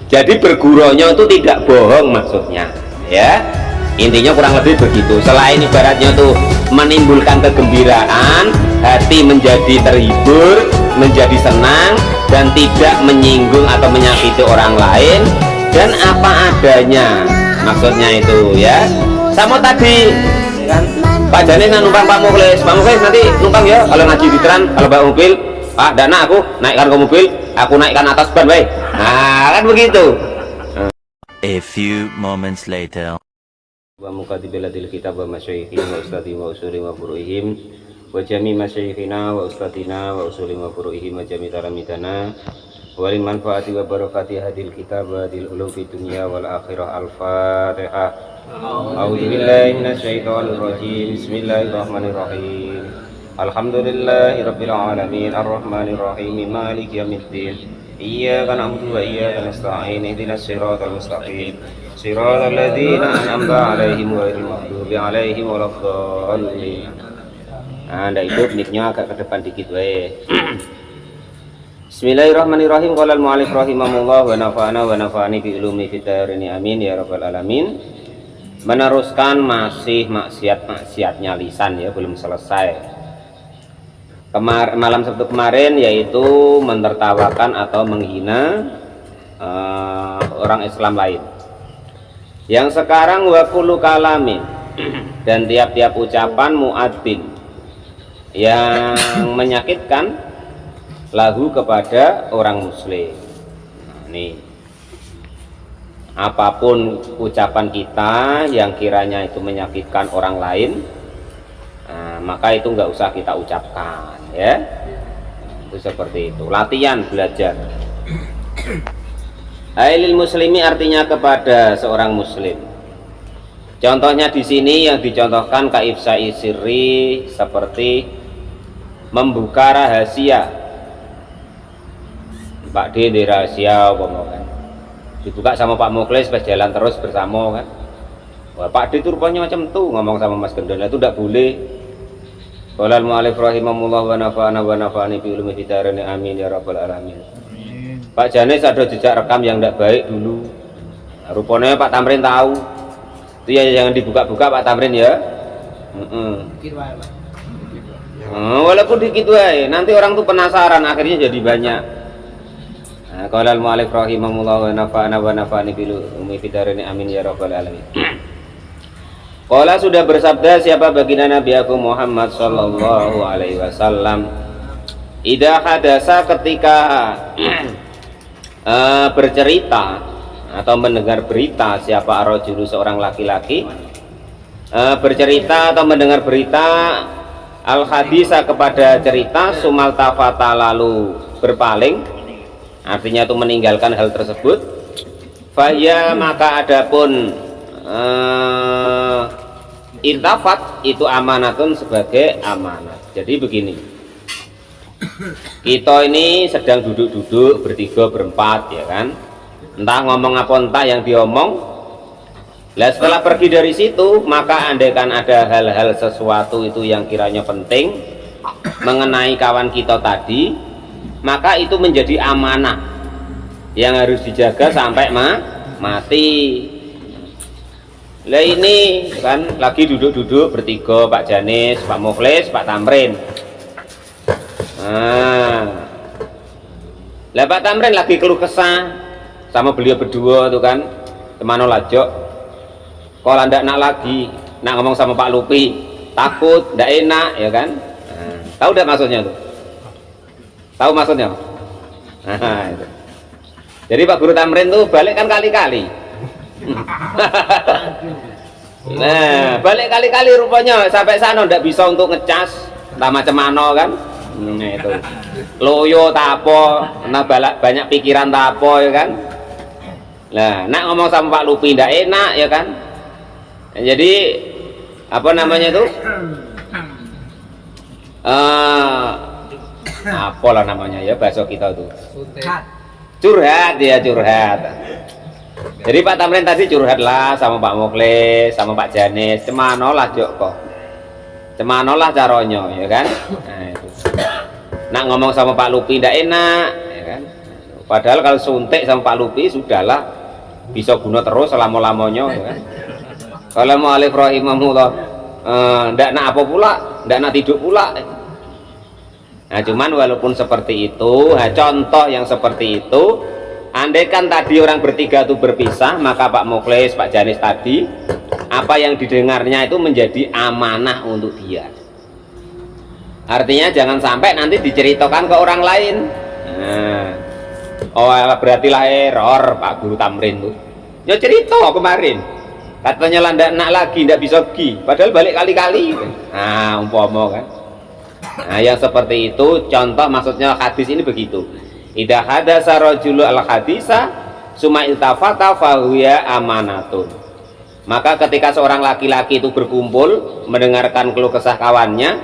Jadi bergurunya itu tidak bohong maksudnya, ya. Intinya kurang lebih begitu. Selain ibaratnya tuh menimbulkan kegembiraan, hati menjadi terhibur, menjadi senang, dan tidak menyinggung atau menyakiti orang lain, dan apa adanya. Maksudnya itu ya. Sama tadi kan Pak Janis numpang Pak Mukhlis nanti numpang ya kalau ngaji di Tran, kalau bawa mobil, Pak Dana aku naikkan ke mobil, aku naikkan atas ban baik. Nah kan begitu. A few moments later. Wa muqaddimatil kitab wa masyayikhina wa ustadi wa usuli wa furu'ihim wa jami masyayikhina wa ustadina wa usuli wa furu'ihim wa jami talamidana walil manfaati wa barakati hadil kitab wa hadil ulum fi dunya wal akhirah. Al-Fatihah. A'udzu billahi minasyaitonir rajim. Bismillahirrahmanirrahim. Alhamdulillahi rabbil alamin arrahmanir rahim maliki yaumiddin. Iyyaka na'budu wa iyyaka nasta'in ihdinas siratal mustaqim siratal ladzina an'amta 'alaihim ghairil maghdubi 'alaihim waladdallin. Anda itu mic-nya agak ke depan dikit wae. Bismillahirrahmanirrahim. Qala al-mu'allif rahimahullah wa nafa'ana wa nafa'ani bi ulumi fid dharain amin ya rabbal alamin. Meneruskan masih maksiat-maksiatnya lisan ya, belum selesai. Malam Sabtu kemarin yaitu menertawakan atau menghina orang Islam lain. Yang sekarang wa kullu kalamin, dan tiap-tiap ucapan muadzin yang menyakitkan lahu kepada orang muslim. Nah, nih apapun ucapan kita yang kiranya itu menyakitkan orang lain, maka itu nggak usah kita ucapkan ya. Itu seperti itu, latihan belajar. Ailil muslimi artinya kepada seorang muslim. Contohnya di sini yang dicontohkan kaifsai sirri, seperti membuka rahasia. Pak D di rahasia kan dibuka sama Pak Mukhlis pas jalan terus bersama kan. Wah, Pak D itu rupanya macam tuh ngomong sama Mas Gendon, itu tidak boleh. Qala al-mu'allif rahimahullah wa nafa'ani bi ulumi fid dharain amin ya rabbal alamin. Pak Janis ada jejak rekam yang tidak baik dulu. Nah, rupanya Pak Tamrin tahu. Itu ya jangan dibuka-buka Pak Tamrin ya. Walaupun dikit wae, nanti orang tuh penasaran, akhirnya jadi banyak. Nah, qala al-mu'allif rahimahullah wa nafa'ani bi ulumi fid dharain amin ya rabbal alamin. Qala sudah bersabda siapa baginda Nabi aku Muhammad sallallahu alaihi wasallam, idza hadasa ketika bercerita atau mendengar berita, siapa arrojulu seorang laki-laki bercerita atau mendengar berita al hadisa kepada cerita sumal tafata lalu berpaling, artinya itu meninggalkan hal tersebut, faya maka adapun intafat itu amanatun sebagai amanat. Jadi begini, kita ini sedang duduk-duduk bertiga berempat ya kan, entah ngomong apa entah yang diomong. Lah setelah pergi dari situ, maka andaikan ada hal-hal sesuatu itu yang kiranya penting mengenai kawan kita tadi, maka itu menjadi amanah yang harus dijaga sampai mati. Lah ini kan lagi duduk-duduk bertiga, Pak Janis, Pak Mukhlis, Pak Tamrin. Lah Pak Tamrin lagi keluh kesah sama beliau berdua tuh kan, temano lajok. Kalau ndak nak lagi, nak ngomong sama Pak Lupi, takut, ndak enak ya kan. Tahu ndak maksudnya tuh? Tahu maksudnya? Itu. Jadi Pak Guru Tamrin tuh balik kan kali-kali. Nah balik kali-kali rupanya sampai sana ndak bisa untuk ngecas entah macam mana kan. Nah itu loyo tapo, nah banyak pikiran tapo ya kan. Nah nak ngomong sama Pak Lupi ndak enak ya kan. Nah, jadi apa namanya tuh apalah namanya ya bahasa kita tuh, curhat ya, curhat. Jadi Pak Tamrin tadi curhat lah sama Pak Mukhlis, sama Pak Janis, cemano lah jok kok, cemano lah caronyo ya kan. Nah itu nak ngomong sama Pak Lupi ndak enak ya kan, Padahal kalau suntik sama Pak Lupi sudahlah bisa guna terus selama-lamanya ya kan. Kalau mu'alif rahimahullah ndak nak apa pula, ndak nak tidur pula. Nah cuman walaupun seperti itu, nah, contoh yang seperti itu, andaikan tadi orang bertiga itu berpisah, maka Pak Mukhlis, Pak Janis tadi, apa yang didengarnya itu menjadi amanah untuk dia. Artinya jangan sampai nanti diceritakan ke orang lain. Nah, oh berarti lah error Pak Guru Tamrin tuh. Ya cerita kemarin, katanya lah ndak nak lagi, ndak bisa pergi, padahal balik kali-kali. Nah umpama kan. Nah yang seperti itu contoh, maksudnya hadis ini begitu. Idza hadasa rajulu al hadisa summa iltafata fahuya amanatun. Maka ketika seorang laki-laki itu berkumpul mendengarkan keluh kesah kawannya,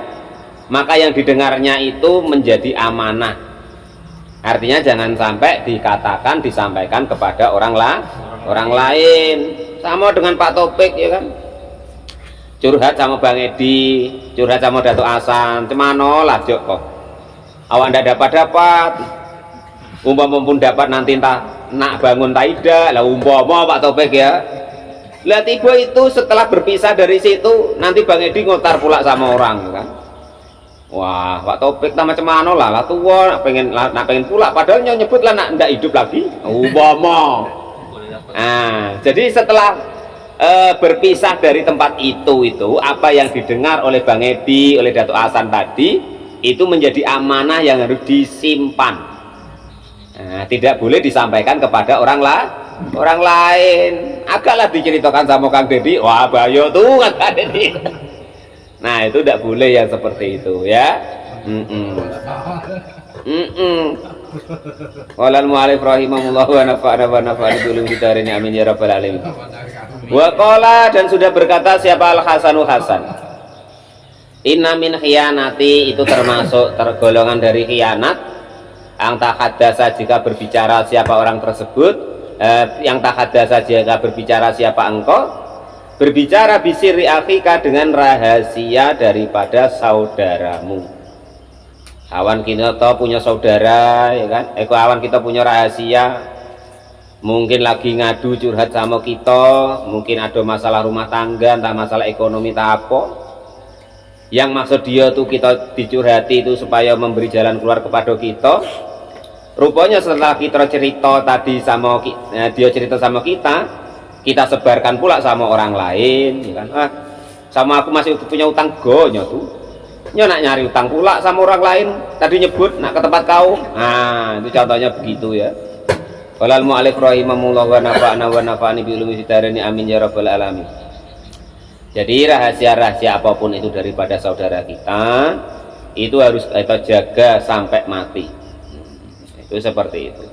maka yang didengarnya itu menjadi amanah. Artinya jangan sampai dikatakan, disampaikan kepada orang lain. Sama dengan Pak Topik ya kan, curhat sama Bang Edi, curhat sama Datuk Hasan, cemano lah Joko, awak ndak dapat umpama pun dapat nanti entah nak bangun taida lah umpama Pak Topik ya. Lah tiba itu setelah berpisah dari situ nanti Bang Edi ngotar pula sama orang kan. Wah Pak Topik tak macam mana lah tua nak pengen pula, padahal nyebut lah nak ndak hidup lagi umpama. Nah jadi setelah berpisah dari tempat itu apa yang didengar oleh Bang Edi, oleh Datuk Hasan tadi itu menjadi amanah yang harus disimpan. Nah, tidak boleh disampaikan kepada orang lain. Agaklah diceritakan sama Kang Dedi, wah bayo tuh Kang Dedi. Nah itu tidak boleh yang seperti itu ya. Walal mu'alif rahimahullah wa nafa'ana wa nafa'ani dulu kita hari ini amin ya rabbal alamin. Wa qala, dan sudah berkata siapa Al-Hasanu Hasan, inna min khiyanati, itu termasuk tergolongan dari khianat, yang tahaddasa jika berbicara siapa orang tersebut, yang tahaddasa jika berbicara siapa engkau, berbicara bisiri akhika dengan rahasia daripada saudaramu. Awan kita punya saudara ya kan, awan kita punya rahasia, mungkin lagi ngadu curhat sama kita, mungkin ada masalah rumah tangga, entah masalah ekonomi tak apa, yang maksud dia tuh kita dicurhati itu supaya memberi jalan keluar kepada kita. Rupanya setelah kita cerita tadi sama dia cerita sama kita sebarkan pula sama orang lain ya kan. Sama aku masih punya utang gonya tuh, nak nyari utang pula sama orang lain, tadi nyebut nak ke tempat kau. Nah itu contohnya begitu ya. Walal mu'alif rahimahullah wa nafa'ana wa nafa'ani bi ulumi sidarani amin ya rabbal alamin. Jadi rahasia-rahasia apapun itu daripada saudara kita itu harus kita jaga sampai mati. Itu seperti itu.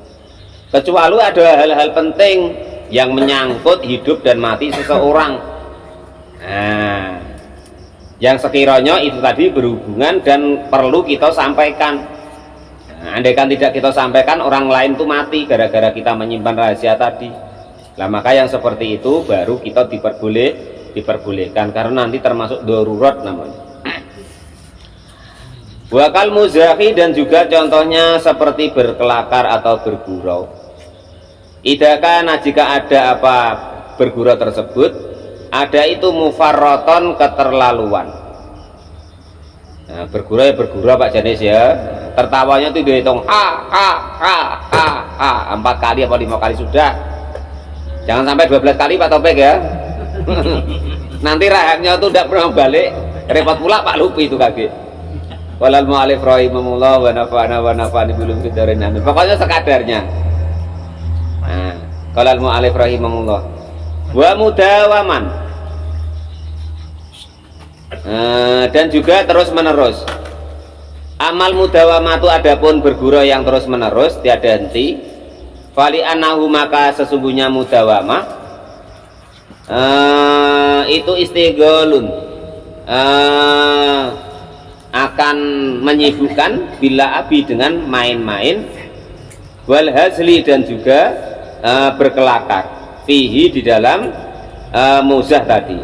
Kecuali ada hal-hal penting yang menyangkut hidup dan mati seseorang, nah yang sekiranya itu tadi berhubungan dan perlu kita sampaikan. Nah, andaikan tidak kita sampaikan, orang lain tuh mati gara-gara kita menyimpan rahasia tadi. Nah maka yang seperti itu baru kita diperbolehkan, karena nanti termasuk darurat namanya. Wakal muzahi, dan juga contohnya seperti berkelakar atau bergurau. Idaka, nah jika ada apa bergurau tersebut, ada itu mufarroton, keterlaluan. Nah, bergurau ya bergurau Pak Janis ya, tertawanya itu dihitung ha 4 kali apa 5 kali sudah, jangan sampai 12 kali Pak Topik ya. Nanti rahaknya tuh tidak pernah balik, repot pula Pak Lupi itu kaget. Walal mu'alif rahimahullah wa nafa'ana wa nafa'ani bilum fidarin amin. Pokoknya sekadarnya. Nah, walal mu'alif rahimahullah wa mudawaman, dan juga terus menerus. Amal mudawamatu, adapun bergurau yang terus menerus tiada henti. Fali anahu, maka sesungguhnya mudawamah itu istigholun, akan menyibukkan bila abi dengan main-main, wal hazli, dan juga berkelakar, fihi, di dalam muzah tadi.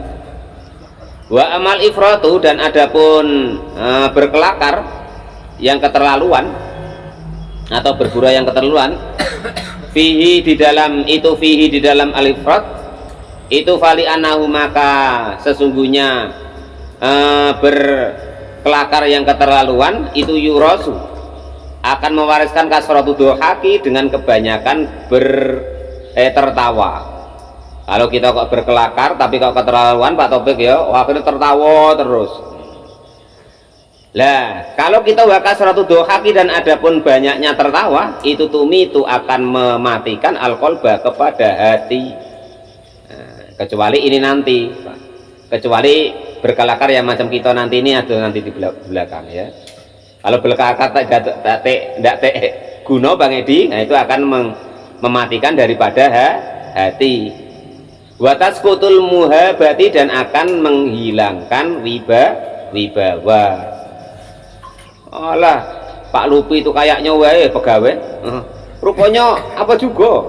Wa amal ifratu, dan adapun berkelakar yang keterlaluan, atau bergurau yang keterlaluan, fihi di dalam al-ifrat itu fali anahu, maka sesungguhnya berkelakar yang keterlaluan itu yurosu akan mewariskan kasratu dohaki dengan kebanyakan tertawa. Kalau kita kok berkelakar tapi kok keterlaluan Pak Topik ya, akhirnya tertawa terus. Lah, kalau kita waka suratu dohaki dan adapun banyaknya tertawa, itu akan mematikan al-qalba kepada hati. Nah, kecuali ini nanti, kecuali berkelakar yang macam kita nanti ini ada nanti di belakang ya. Kalau berkelakar tidak guna Bang Edi, nah itu akan mematikan daripada hati. Watas kutul muhabati, dan akan menghilangkan wibawa. Alah, Pak Lupi itu kayaknya wae pegawai. Rupanya apa juga?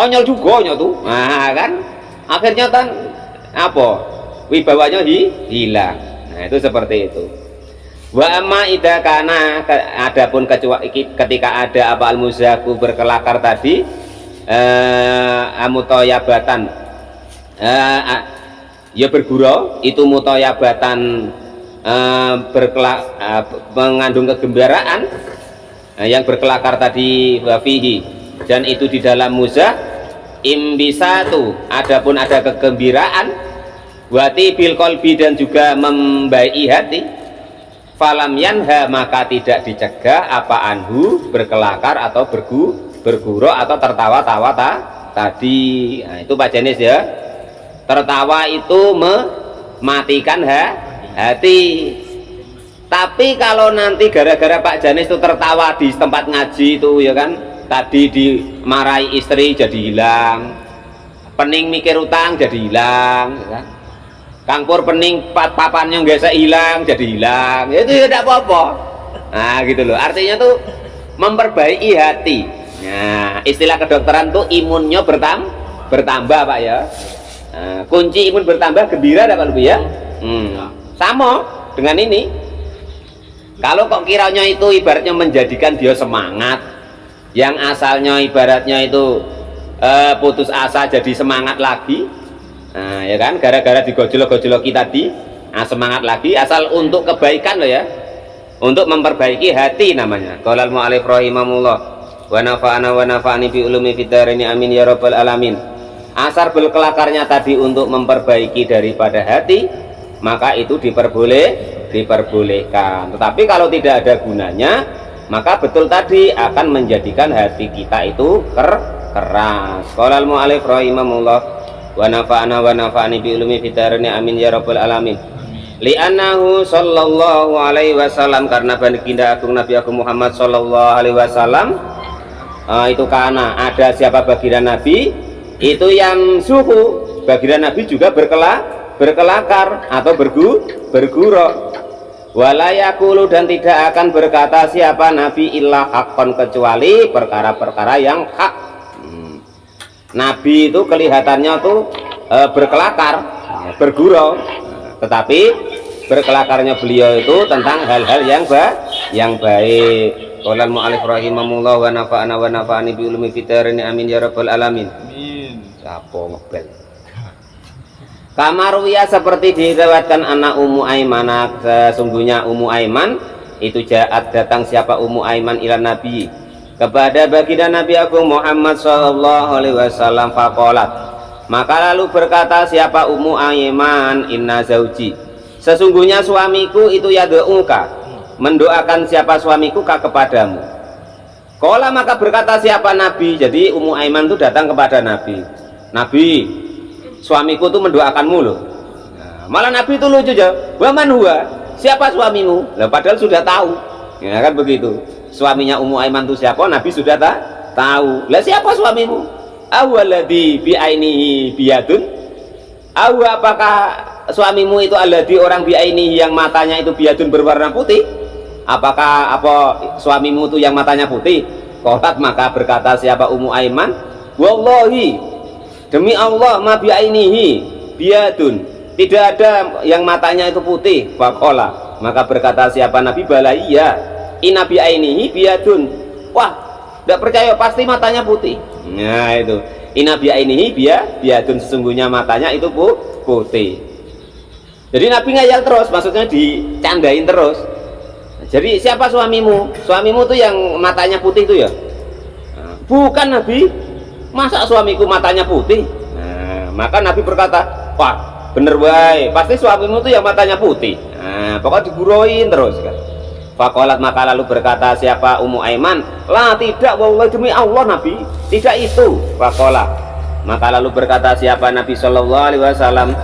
Onyol juga nya tuh. Nah, kan akhirnya kan apa? Wibawanya hilang. Nah, itu seperti itu. Wa amma idza kana, adapun kecuali ketika ada apa al-muzaku berkelakar tadi, amutayabatan, ya bergurau itu mutayabatan, mengandung kegembiraan, yang berkelakar tadi wafihi, dan itu di dalam muzah imbisatu, adapun ada kegembiraan, wati bil qalbi, dan juga membaiki hati, falam yanha, maka tidak dicegah apa anhu berkelakar atau bergurau atau tertawa-tawa tadi. Nah, itu Pak Jenis ya, tertawa itu mematikan hati. Tapi kalau nanti gara-gara Pak Janis itu tertawa di tempat ngaji itu ya kan, tadi dimarahi istri jadi hilang, pening mikir utang jadi hilang ya kan? Kang Pur pening papannya nggak hilang jadi hilang, itu ya tidak apa-apa. Nah gitu loh, artinya tuh memperbaiki hati. Nah, istilah kedokteran tuh imunnya bertambah Pak ya. Nah, kunci imun bertambah gembira Pak Lubi ya. Sama dengan ini. Kalau kok kiranya itu ibaratnya menjadikan dia semangat, yang asalnya ibaratnya itu putus asa jadi semangat lagi. Nah, ya kan, gara-gara digojlok-gojloki tadi, nah semangat lagi, asal untuk kebaikan loh ya, untuk memperbaiki hati namanya. Qala al-mu'allif rahimahullah wa nafa'ani bi ulumi fid dharain amin ya rabbal alamin. Asar berkelakarnya tadi untuk memperbaiki daripada hati, maka itu diperbolehkan. Tetapi kalau tidak ada gunanya, maka betul tadi akan menjadikan hati kita itu keras. Qala al-mu'allif rahimahullah wa nafa'ani bi ulumi fid dharain amin ya rabbal alamin. Li'annahu sallallahu alaihi wasallam, karena baginda agung Nabi Agung Muhammad sallallahu alaihi wasallam itu karena ada siapa baginda Nabi itu yang suhu, baginda Nabi juga berkelakar atau bergurau. Walayakulu, dan tidak akan berkata siapa Nabi illa haqqan, kecuali perkara-perkara yang hak. Nabi itu kelihatannya tuh berkelakar, bergurau, tetapi berkelakarnya beliau itu tentang hal-hal yang baik. Qala al-mu'allif rahimahullah wa nafa'ani bi ulumi fid dharain amin ya rabbal alamin. Amin. Sapo ngebel. Kamaruya, seperti diriwayatkan anak Ummu Aiman, sesungguhnya Ummu Aiman itu datang siapa Ummu Aiman ila Nabi, kepada baginda Nabi Agung Muhammad sallallahu alaihi wasallam, faqalat, maka lalu berkata siapa Ummu Aiman, inna zauji, sesungguhnya suamiku itu yad'uka, mendoakan siapa suamiku kepadamu. Qala, maka berkata siapa Nabi, jadi Ummu Aiman itu datang kepada Nabi, suamiku tuh mendoakanmu loh. Nah, malah Nabi itu lucu aja, wa man huwa, siapa suamimu? Lah padahal sudah tahu, ya kan begitu. Suaminya Ummu Aiman itu siapa? Nabi sudah tahu. Lah siapa suamimu? Awalladzi bi'ainihi biyadun, apakah suamimu itu alladzi orang bi'ainihi yang matanya itu biyadun berwarna putih? Apakah suamimu itu yang matanya putih? Qalat, maka berkata siapa Ummu Aiman, wallahi, demi Allah, ma bi'ainihi biyadun, tidak ada yang matanya itu putih. Faqala, maka berkata siapa Nabi, bala iya, inna bi'ainihi biyadun, wah, tidak percaya pasti matanya putih. Nah itu, inna bi'ainihi biadun, sesungguhnya matanya itu putih. Jadi Nabi ngayal terus, maksudnya dicandain terus. Jadi siapa suamimu? Suamimu tuh yang matanya putih itu ya? Bukan Nabi. Masa suamiku matanya putih? Nah, maka Nabi berkata, wah bener baik, pasti suamimu tuh yang matanya putih. Nah, pokoknya diguroin terus kan. Fakolat, maka lalu berkata siapa Ummu Aiman, lah tidak, wallahi demi Allah Nabi, tidak itu. Fakolat, maka lalu berkata siapa Nabi Shallallahu Alaihi Wasallam,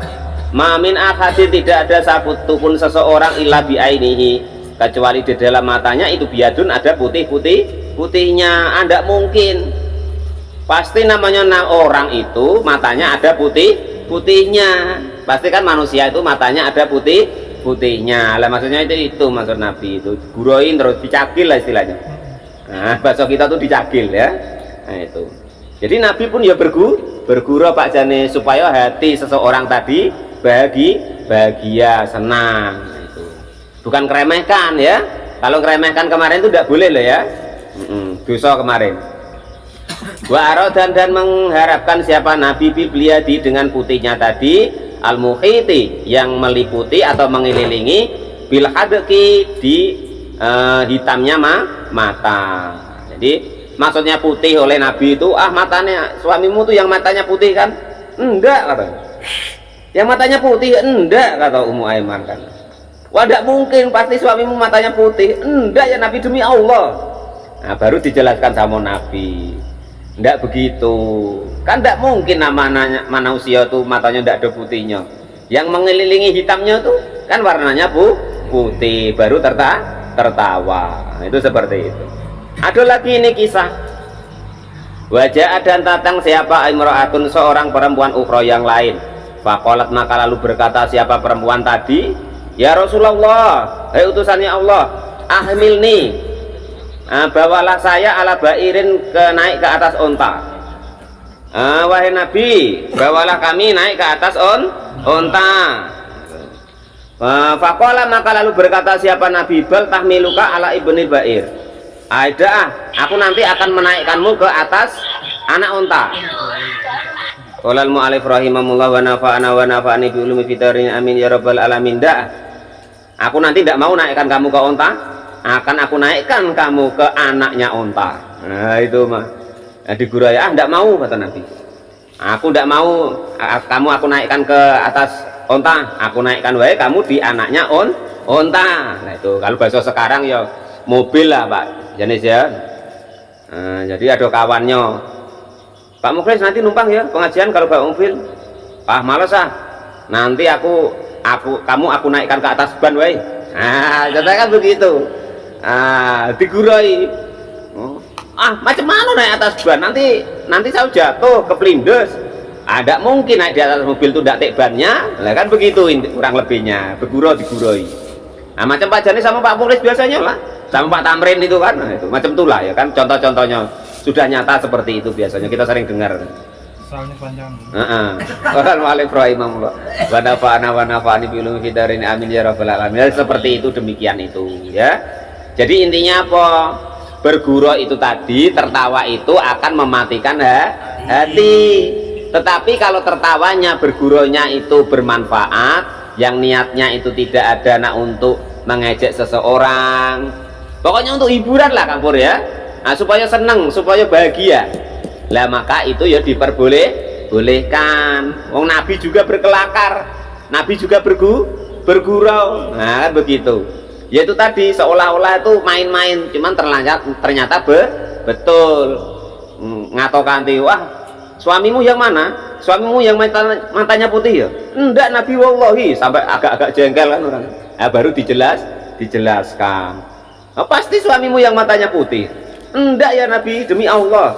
mamin akhadir, tidak ada satupun seseorang illa bi'ainihi, kecuali di dalam matanya itu biadun, ada putihnya. Anda mungkin, pasti namanya orang itu matanya ada putihnya, pasti kan manusia itu matanya ada putihnya lah, maksudnya itu maksud Nabi, itu guroin terus, dicakil lah istilahnya. Nah bahasa kita tuh dicakil ya. Nah itu, jadi Nabi pun ya bergurau Pak Jane, supaya hati seseorang tadi bahagia, senang. Nah, itu bukan keremehkan ya. Kalau keremehkan kemarin itu tidak boleh loh ya. Dosa kemarin. Wa dan mengharapkan siapa Nabi bibliadi, dengan putihnya tadi, al muhiti, yang meliputi atau mengelilingi, bil hadqi, di hitamnya mata. Jadi maksudnya putih oleh Nabi itu, matanya suamimu tuh yang matanya putih kan? Enggak kata. Yang matanya putih enggak, kata Ummu Aiman kan. Wah tidak mungkin, pasti suamimu matanya putih. Enggak ya Nabi, demi Allah. Nah baru dijelaskan sama Nabi, enggak begitu kan, enggak mungkin manusia tuh matanya enggak ada putihnya, yang mengelilingi hitamnya tuh kan warnanya putih. Baru tertawa. Nah, itu seperti itu. Ada lagi ini kisah, wajah dan datang siapa imro'atun, seorang perempuan ukhra yang lain. Faqalat, maka lalu berkata siapa perempuan tadi, ya Rasulullah, hai utusannya Allah, ahmilni, bawalah saya ala bairin, naik ke atas onta. Wahai Nabi, bawalah kami naik ke atas onta. Faqala, maka lalu berkata siapa Nabi, bal tahmiluka ala ibni bair, ada, aku nanti akan menaikkanmu ke atas anak onta. Qolal mu'alif rahimahullah wa nafa'ana wa nafa'ani bi ulumi fitarin, amin ya rabbal alamin. Aku nanti tidak mau naikkan kamu ke onta, akan aku naikkan kamu ke anaknya onta. Nah itu mah diguraya, tidak mau, kata Nabi. Aku tidak mau kamu aku naikkan ke atas onta, aku naikkan wae kamu di anaknya onta. Nah itu kalau bahasa sekarang ya mobil lah Pak jenis ya. Jadi ada kawannya, Pak Mukhlis nanti numpang ya pengajian kalau bawa mobil. Males nanti kamu aku naikkan ke atas ban wae. Nah contohnya kan begitu. Digurai, macam mana naik atas ban, nanti saya jatuh keplindes. Ada mungkin naik di atas mobil itu tidak tek bannya lah, kan begitu kurang lebihnya, diguroi. Nah macam Pak Jani sama Pak Mukhlis biasanya lah, sama Pak Tamrin itu kan. Nah, itu macam itulah ya kan, contoh-contohnya sudah nyata seperti itu, biasanya kita sering dengar. Soalnya panjang. Orang walif rahimahullah wa nafa'ana wa nafa'ani bi ulumi fidarin, amin ya rabbal alamin. Seperti itu, demikian itu ya. Jadi intinya apa? Bergurau itu tadi, tertawa itu akan mematikan hati. Tetapi kalau tertawanya, berguraunya itu bermanfaat, yang niatnya itu tidak ada untuk mengejek seseorang, pokoknya untuk hiburan lah Kang Pur ya. Nah, supaya senang, supaya bahagia lah, maka itu ya diperbolehkan. Wong Nabi juga berkelakar, Nabi juga bergurau. Nah kan begitu. Yaitu tadi seolah-olah itu main-main, cuman ternyata betul. Ngato kanti, wah suamimu yang mana? Suamimu yang matanya putih ya? Enggak Nabi, wallahi, sampai agak-agak jengkel kan orang. Nah, baru dijelaskan. Pasti suamimu yang matanya putih. Enggak ya Nabi, demi Allah.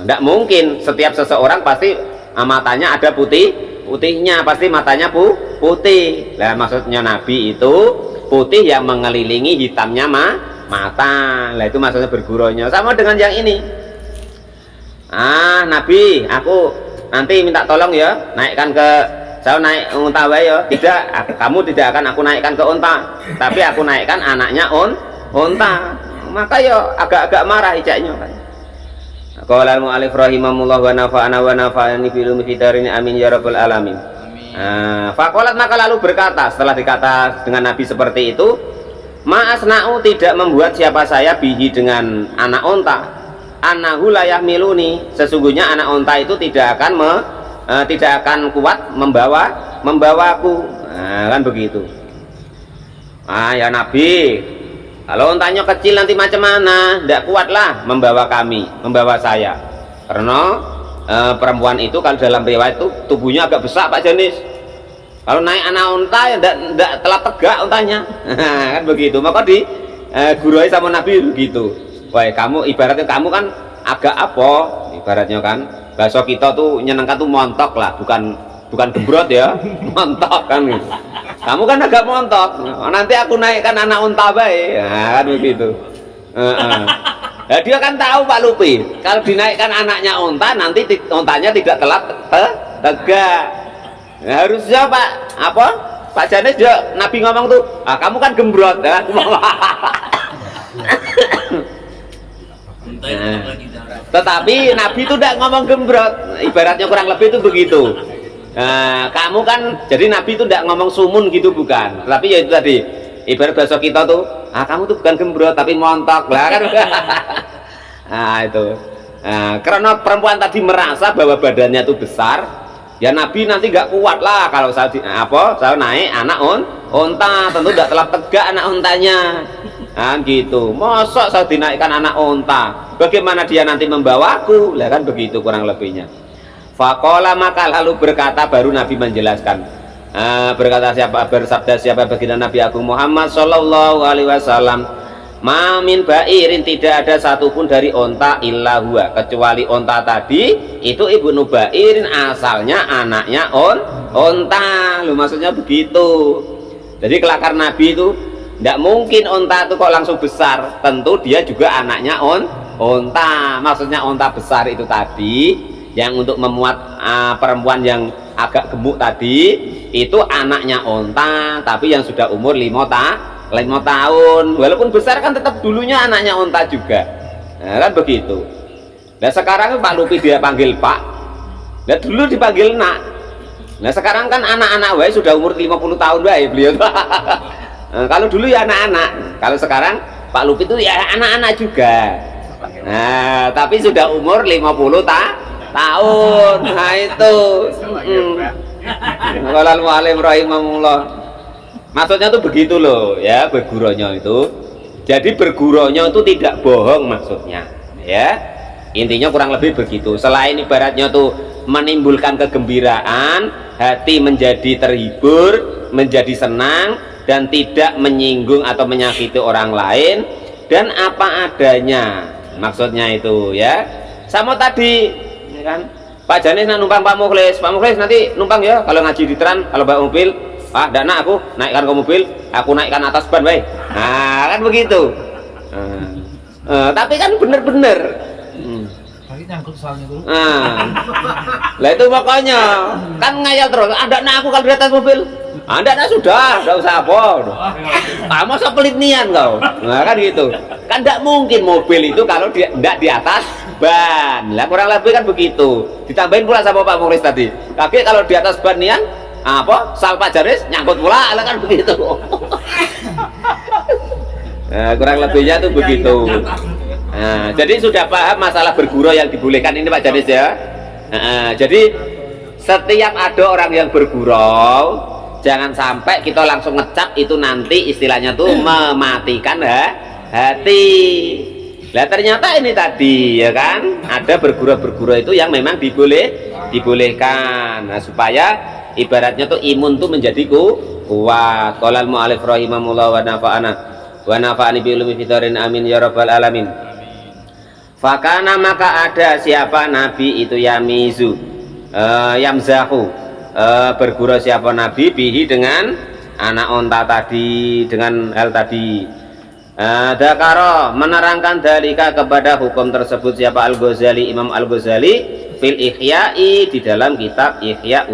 Enggak mungkin, setiap seseorang pasti matanya ada putihnya, pasti matanya putih. Nah maksudnya Nabi itu putih yang mengelilingi hitamnya mata. Nah itu maksudnya berguraunya. Sama dengan yang ini. Nabi, aku nanti minta tolong ya, naikkan ke, saya naik unta wae ya. Tidak, kamu tidak akan aku naikkan ke unta, tapi aku naikkan anaknya unta. maka ya agak-agak marah icaknya kan. Qala al-mu'allif rahimahullah wa nafa'ani bil ulumi fid dharain amin ya rabbal alamin. Faqalat maka lalu berkata setelah dikata dengan Nabi seperti itu, ma'asna'u tidak membuat siapa saya bihi dengan anak onta, anahu la yahmiluni, sesungguhnya anak onta itu tidak akan kuat membawaku. Kan begitu. Ya Nabi, kalau ontanya kecil nanti macam mana? Tidak kuatlah membawa saya. Karena perempuan itu kalau dalam riwayat itu tubuhnya agak besar Pak Janis. Kalau naik anak onta ya tidak telah tegak ontanya. Kan begitu. Maka gurui sama Nabi begitu. Wah, kamu ibaratnya kamu kan agak apa? Ibaratnya kan bahasa kita tuh nyenengkan tuh montok lah, bukan gembrot ya, montok kan. Kamu kan agak montok, nanti aku naikkan anak unta baik, kan begitu. Nah, dia kan tahu Pak Lupi, kalau dinaikkan anaknya unta, nanti untanya tidak telat tegak. Nah, harusnya Pak Janis dia Nabi ngomong tuh, kamu kan gembrot, ya. Tetapi Nabi itu tidak ngomong gembrot, ibaratnya kurang lebih itu begitu. Kamu kan, jadi Nabi itu tidak ngomong sumun gitu bukan, tapi ya itu tadi ibarat bahasa kita tuh, kamu tuh bukan gembrot tapi montok lah kan. Itu karena perempuan tadi merasa bahwa badannya itu besar, ya Nabi nanti nggak kuat lah kalau saya naik anak unta, tentu tidak telah tegak anak untanya. Gitu, mosok saya dinaikkan anak unta, bagaimana dia nanti membawaku lah, kan begitu kurang lebihnya. Faqala maka lalu berkata, baru Nabi menjelaskan, bersabda siapa baginda Nabi Agung Muhammad sallallahu alaihi wasallam, ma min ba'irin, tidak ada satupun dari onta illa huwa, kecuali onta tadi itu ibnu ba'irin, asalnya anaknya onta. Lu maksudnya begitu. Jadi kelakar Nabi itu tidak mungkin onta itu kok langsung besar, tentu dia juga anaknya onta. Maksudnya onta besar itu tadi yang untuk memuat perempuan yang agak gemuk tadi itu anaknya onta, tapi yang sudah umur 5 tahun, walaupun besar kan tetap dulunya anaknya onta juga. Kan begitu. Nah sekarang Pak Lupi dia panggil Pak, nah dulu dipanggil Nak. Nah sekarang kan anak-anak wae sudah umur 50 tahun wae beliau. Kalau dulu ya anak-anak, kalau sekarang Pak Lupi itu ya anak-anak juga. Nah tapi sudah umur 50 tahun. Nah itu Qala al-mu'allif rahimahullah, maksudnya tuh begitu loh ya, bergurunya itu. Jadi bergurunya itu tidak bohong maksudnya ya, intinya kurang lebih begitu. Selain ibaratnya tuh menimbulkan kegembiraan, hati menjadi terhibur, menjadi senang, dan tidak menyinggung atau menyakiti orang lain, dan apa adanya maksudnya itu ya. Sama tadi kan Pak Janis numpang Pak Mukhlis nanti numpang ya kalau ngaji di Teran, kalau bawa mobil, dana aku naikkan ke mobil, aku naikkan atas ban baik. Nah kan begitu. Tapi kan bener-bener nyangkut soalnya dulu. Lah itu makanya kan ngayal terus, dana aku kalau di atas mobil, dana sudah, enggak usah apa. Masa pelit nian kau. Nah kan gitu. Kan tidak mungkin mobil itu kalau tidak di atas ban. Lah kurang lebih kan begitu. Ditambahin pula sama Pak Mukhlis tadi. Tapi kalau di atas ban nian sal Pak Janis nyangkut pula, lah kan begitu. Nah, kurang lebihnya tuh begitu. Nah, jadi sudah paham masalah bergurau yang dibolehkan ini Pak Janis ya. Jadi setiap ada orang yang bergurau, jangan sampai kita langsung ngecap itu, nanti istilahnya tuh mematikan hati. Lah ternyata ini tadi ya kan, ada bergurau itu yang memang dibolehkan. Nah, supaya ibaratnya tuh imun tuh menjadi kuat. Qala al-mu'allif rahimahullah wa nafa'ani bi ulumi fid dharain amin ya rabbal alamin. Fakana maka ada siapa Nabi itu yamizu, yamzahu, bergurau siapa Nabi bihi dengan anak onta tadi, dengan hal tadi. Dakaro menerangkan dalika kepada hukum tersebut siapa Al-Ghazali, Imam Al-Ghazali fil Ihya'i, di dalam kitab Ihya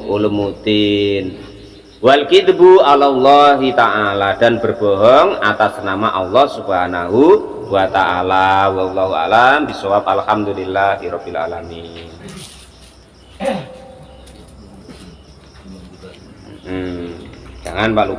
Ulumuddin. Wal kidbu 'alallahi ta'ala, dan berbohong atas nama Allah Subhanahu wa ta'ala. Wallahu alam bisawab. Alhamdulillahirabbil alamin. Jangan Pak lupa.